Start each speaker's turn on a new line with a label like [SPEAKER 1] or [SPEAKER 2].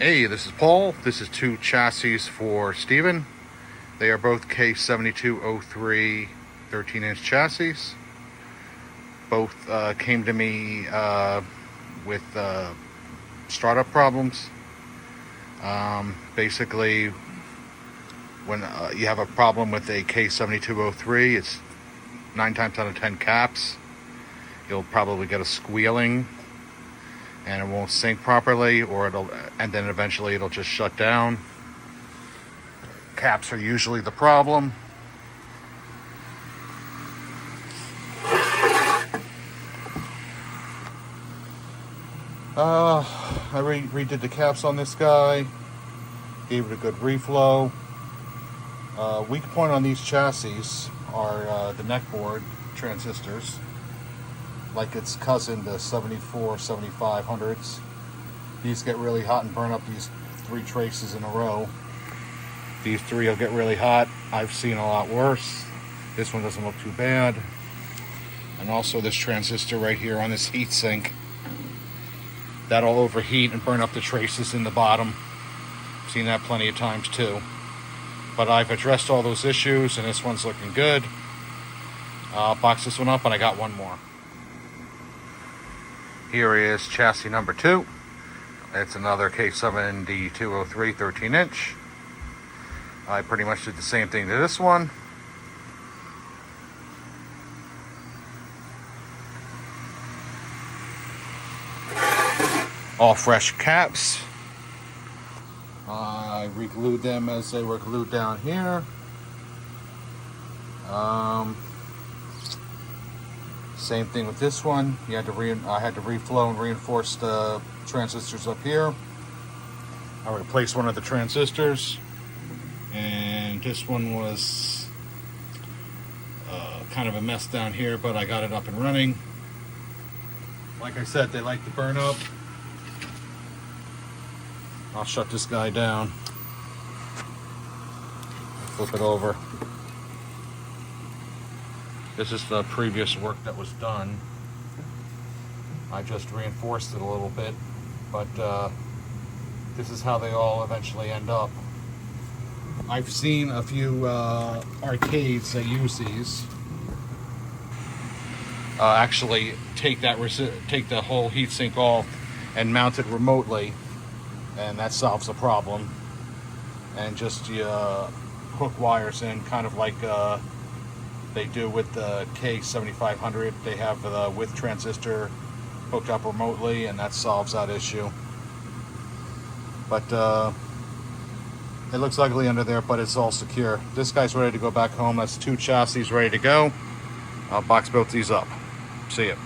[SPEAKER 1] Hey, this is Paul. This is two chassis for Steven. They are both K7203 13-inch chassis. Both came to me with startup problems. Basically, when you have a problem with a K7203, it's 9 times out of 10 caps. You'll probably get a squealing and it won't sync properly, and then eventually it'll just shut down. Caps are usually the problem. I redid the caps on this guy, gave it a good reflow. Weak point on these chassis are the neck board transistors, like its cousin, the 7500s. These get really hot and burn up these 3 traces in a row. These 3 will get really hot. I've seen a lot worse. This one doesn't look too bad. And also this transistor right here on this heat sink, that'll overheat and burn up the traces in the bottom. I've seen that plenty of times too. But I've addressed all those issues and this one's looking good. I'll box this one up and I got one more. Here is chassis number 2. It's another K7203 13-inch. I pretty much did the same thing to this one. All fresh caps. I re-glued them as they were glued down here. Same thing with this one. I had to reflow and reinforce the transistors up here. I replaced one of the transistors, and this one was kind of a mess down here, but I got it up and running. Like I said, they like to burn up. I'll shut this guy down. Flip it over. This is the previous work that was done. I just reinforced it a little bit, but this is how they all eventually end up. I've seen a few arcades that use these. Actually take the whole heatsink off and mount it remotely, and that solves the problem. And just hook wires in, kind of like they do with the K7500. They have the with transistor hooked up remotely, and that solves that issue. But it looks ugly under there, but it's all secure. This guy's ready to go back home. That's 2 chassis ready to go. I'll box both these up. See ya.